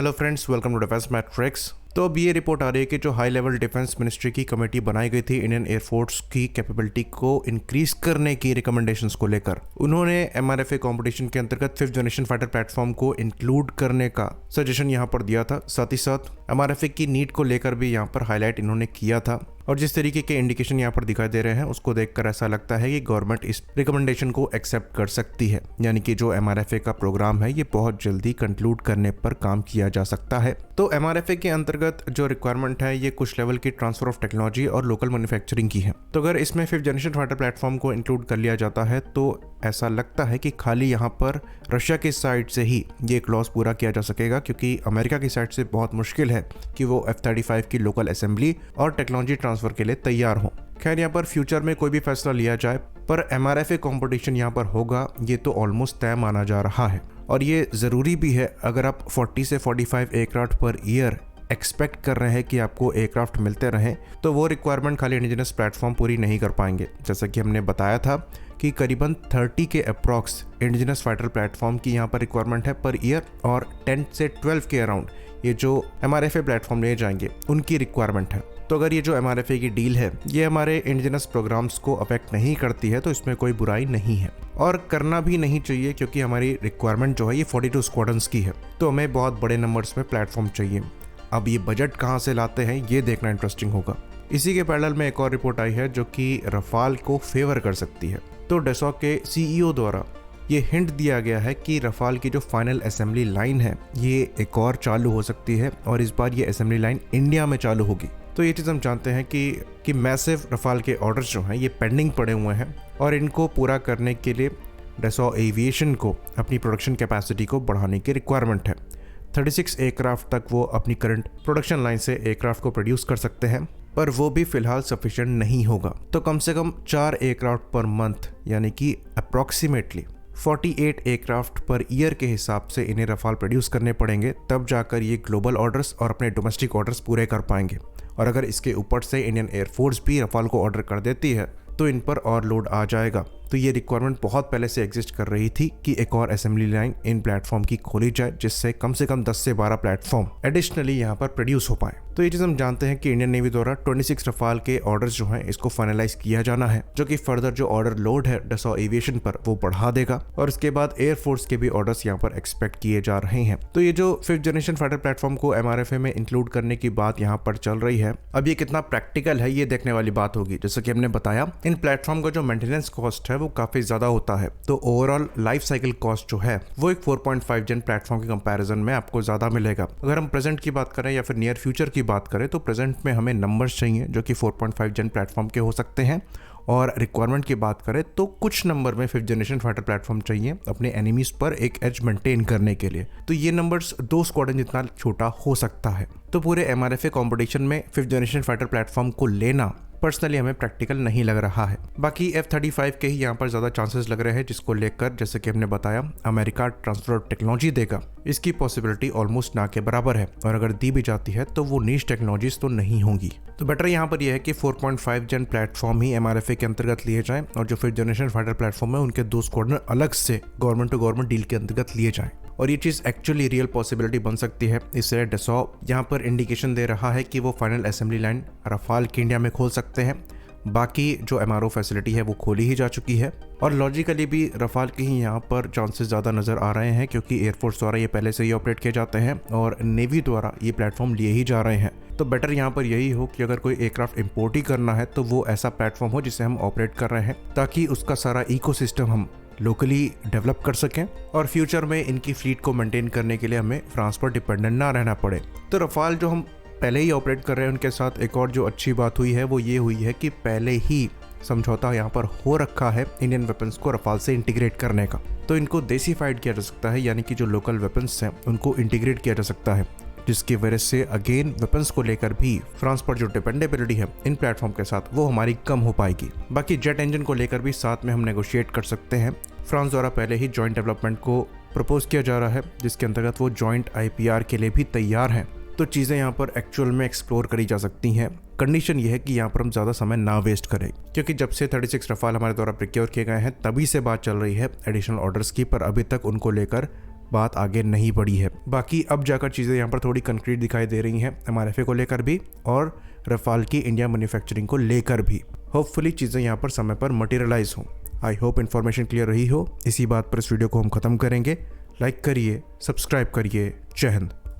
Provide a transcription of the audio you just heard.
Hello friends, welcome to defence matrix. तो अब ये रिपोर्ट आ रही है कि जो हाई लेवल डिफेंस मिनिस्ट्री की कमेटी बनाई गई थी इंडियन एयरफोर्स की कैपेबिलिटी को इंक्रीज करने की रिकमेंडेशंस को लेकर, उन्होंने एमआरएफए कंपटीशन के अंतर्गत 5th जनरेशन फाइटर प्लेटफॉर्म को इंक्लूड करने का सजेशन यहाँ पर दिया था। साथ ही साथ एमआरएफए की नीड को लेकर भी यहाँ पर हाईलाइट इन्होंने किया था। और जिस तरीके के इंडिकेशन यहाँ पर दिखाई दे रहे हैं उसको देखकर ऐसा लगता है कि गवर्नमेंट इस रिकमेंडेशन को एक्सेप्ट कर सकती है, यानी कि जो एमआरएफए का प्रोग्राम है ये बहुत जल्दी कंक्लूड करने पर काम किया जा सकता है। तो एमआरएफए के अंतर्गत जो रिक्वायरमेंट है ये कुछ लेवल की ट्रांसफर ऑफ टेक्नोलॉजी और लोकल मैन्युफैक्चरिंग की है। तो अगर इसमें 5th जनरेशन फाइटर प्लेटफॉर्म को इंक्लूड कर लिया जाता है तो ऐसा लगता है कि खाली यहाँ पर रशिया की साइड से ही ये क्लॉज पूरा किया जा सकेगा, क्योंकि अमेरिका की साइड से बहुत मुश्किल है कि वो F-35 की लोकल असेंबली और टेक्नोलॉजी ट्रांसफर के लिए तैयार हो। खैर, यहाँ पर फ्यूचर में कोई भी फैसला लिया जाए पर एमआरएफए कंपटीशन यहाँ पर होगा ये तो ऑलमोस्ट तय माना जा रहा है। और ये ज़रूरी भी है। अगर आप 40 से 45 एयरक्राफ्ट पर ईयर एक्सपेक्ट कर रहे हैं कि आपको एयरक्राफ्ट मिलते रहें तो वो रिक्वायरमेंट खाली इंडिजिनस प्लेटफॉर्म पूरी नहीं कर पाएंगे। जैसा कि हमने बताया था कि करीबन 30 के अप्रॉक्स इंडिजिनस फाइटर प्लेटफॉर्म की यहाँ पर रिक्वायरमेंट है पर ईयर, और 10 से 12 के अराउंड ये जो एमआरएफए प्लेटफॉर्म ले जाएंगे उनकी रिक्वायरमेंट है। तो अगर ये जो एमआरएफए की डील है ये हमारे इंडिजिनस प्रोग्राम्स को अफेक्ट नहीं करती है तो इसमें कोई बुराई नहीं है और करना भी नहीं चाहिए, क्योंकि हमारी रिक्वायरमेंट जो है ये 42 स्क्वाड्रंस की है तो हमें बहुत बड़े नंबर्स में प्लेटफॉर्म चाहिए। अब ये बजट कहाँ से लाते हैं ये देखना इंटरेस्टिंग होगा। इसी के पैरेलल में एक और रिपोर्ट आई है जो कि रफाल को फेवर कर सकती है। तो डसॉक के सीईओ द्वारा ये हिंट दिया गया है कि रफाल की जो फाइनल असेंबली लाइन है ये एक और चालू हो सकती है और इस बार ये असेंबली लाइन इंडिया में चालू होगी। तो ये चीज़ हम जानते हैं कि मैसिव रफाल के ऑर्डर्स जो हैं ये पेंडिंग पड़े हुए हैं और इनको पूरा करने के लिए डसॉ एविएशन को अपनी प्रोडक्शन कैपेसिटी को बढ़ाने की रिक्वायरमेंट है। 36 एयरक्राफ्ट तक वो अपनी करंट प्रोडक्शन लाइन से एयरक्राफ्ट को प्रोड्यूस कर सकते हैं, पर वो भी फिलहाल सफिशिएंट नहीं होगा। तो कम से कम 4 एयरक्राफ्ट पर मंथ, यानी कि अप्रॉक्सीमेटली 48 एयरक्राफ्ट पर ईयर के हिसाब से इन्हें रफाल प्रोड्यूस करने पड़ेंगे, तब जाकर ये ग्लोबल ऑर्डर्स और अपने डोमेस्टिक ऑर्डर्स पूरे कर पाएंगे। और अगर इसके ऊपर से इंडियन एयरफोर्स भी रफाल को ऑर्डर कर देती है तो इन पर और लोड आ जाएगा। तो ये रिक्वायरमेंट बहुत पहले से एग्जिस्ट कर रही थी कि एक और असेंबली लाइन इन प्लेटफॉर्म की खोली जाए, जिससे कम से कम 10 से 12 प्लेटफॉर्म एडिशनली यहाँ पर प्रोड्यूस हो पाए। तो ये चीज़ हम जानते हैं कि इंडियन नेवी द्वारा 26 रफाल के ऑर्डर्स जो हैं इसको फाइनलाइज किया जाना है, जो कि फर्दर जो ऑर्डर लोड है डसॉ एविएशन पर वो बढ़ा देगा और इसके बाद एयरफोर्स के भी ऑर्डर्स यहाँ पर एक्सपेक्ट किए जा रहे हैं। तो ये जो 5th जनरेशन फाइटर प्लेटफॉर्म को एमआरएफए में इंक्लूड करने की बात यहाँ पर चल रही है, अब ये कितना प्रैक्टिकल है ये देखने वाली बात होगी। जैसा कि हमने बताया, इन प्लेटफॉर्म का जो मेंटेनेंस कॉस्ट है वो काफी ज्यादा होता है, तो ओवरऑल लाइफ साइकिल कॉस्ट जो है वो एक 4.5 जेन प्लेटफॉर्म के कंपैरिजन में आपको ज्यादा मिलेगा। अगर हम प्रेजेंट की बात करें या फिर नियर फ्यूचर की बात करें तो प्रेजेंट में हमें नंबर्स चाहिए जो कि 4.5 जेन प्लेटफॉर्म के हो सकते हैं, और रिक्वायरमेंट की बात करें तो कुछ नंबर में 5th जनरेशन फाइटर प्लेटफॉर्म चाहिए अपने एनिमीज पर एक एज मेंटेन करने के लिए। तो ये नंबर्स 2 स्क्वाड्रन जितना छोटा हो सकता है। तो पूरे एमआरएफए कंपटीशन में 5th जनरेशन फाइटर प्लेटफॉर्म को लेना पर्सनली हमें प्रैक्टिकल नहीं लग रहा है। बाकी F-35 के ही यहाँ पर ज़्यादा चांसेस लग रहे हैं, जिसको लेकर जैसे कि हमने बताया अमेरिका ट्रांसफर टेक्नोलॉजी देगा, इसकी पॉसिबिलिटी ऑलमोस्ट ना के बराबर है, और अगर दी भी जाती है तो वो नीश टेक्नोलॉजीज तो नहीं होंगी। तो बेटर यहाँ पर यह है कि 4.5 जेन प्लेटफॉर्म ही एमआरएफए के अंतर्गत लिए जाएं और जो 5th जनरेशन फाइटर प्लेटफॉर्म है उनके 2 स्क्वाड्रन अलग से गवर्नमेंट टू गवर्नमेंट डील के अंतर्गत लिए जाएं। और ये चीज़ एक्चुअली रियल पॉसिबिलिटी बन सकती है। इससे डसॉ यहाँ पर इंडिकेशन दे रहा है कि वो फाइनल असेंबली लाइन रफाल के इंडिया में खोल सकते हैं। बाकी जो एमआरओ फैसिलिटी है वो खोली ही जा चुकी है, और लॉजिकली भी रफाल के ही यहाँ पर चांसेस ज़्यादा नज़र आ रहे हैं, क्योंकि एयरफोर्स द्वारा ये पहले से ही ऑपरेट किए जाते हैं और नेवी द्वारा ये प्लेटफॉर्म लिए ही जा रहे हैं। तो बेटर यहाँ पर यही हो कि अगर कोई एयरक्राफ्ट इंपोर्ट ही करना है तो वो ऐसा प्लेटफॉर्म हो जिसे हम ऑपरेट कर रहे हैं, ताकि उसका सारा इकोसिस्टम हम लोकली डेवलप कर सकें और फ्यूचर में इनकी फ्लीट को मेंटेन करने के लिए हमें फ्रांस पर डिपेंडेंट ना रहना पड़े। तो रफाल जो हम पहले ही ऑपरेट कर रहे हैं उनके साथ एक और जो अच्छी बात हुई है वो ये हुई है कि पहले ही समझौता यहाँ पर हो रखा है इंडियन वेपन्स को रफाल से इंटीग्रेट करने का। तो इनको देसीफाइड किया जा सकता है, यानी कि जो लोकल वेपन्स हैं उनको इंटीग्रेट किया जा सकता है, जिसकी वजह से अगेन वेपन्स को लेकर भी फ्रांस पर जो डिपेंडेबिलिटी है इन प्लेटफॉर्म के साथ वो हमारी कम हो पाएगी। बाकी जेट इंजन को लेकर भी साथ में हम नेगोशिएट कर सकते हैं। फ्रांस द्वारा पहले ही जॉइंट डेवलपमेंट को प्रपोज किया जा रहा है, जिसके अंतर्गत वो जॉइंट आईपीआर के लिए भी तैयार हैं। तो चीज़ें यहाँ पर एक्चुअल में एक्सप्लोर करी जा सकती हैं। कंडीशन ये है कि यहाँ पर हम ज़्यादा समय ना वेस्ट करें, क्योंकि जब से 36 रफाल हमारे द्वारा प्रिक्योर किए गए हैं तभी से बात चल रही है एडिशनल ऑर्डर्स की, पर अभी तक उनको लेकर बात आगे नहीं बढ़ी है। बाकी अब जाकर चीज़ें यहाँ पर थोड़ी कंक्रीट दिखाई दे रही हैं MRFA को लेकर भी और रफाल की इंडिया मैन्युफैक्चरिंग को लेकर भी। होपफुली चीज़ें यहाँ पर समय पर मटेरियलाइज हों। आई होप इन्फॉर्मेशन क्लियर रही हो। इसी बात पर इस वीडियो को हम ख़त्म करेंगे। लाइक करिए, सब्सक्राइब करिए। जय हिंद।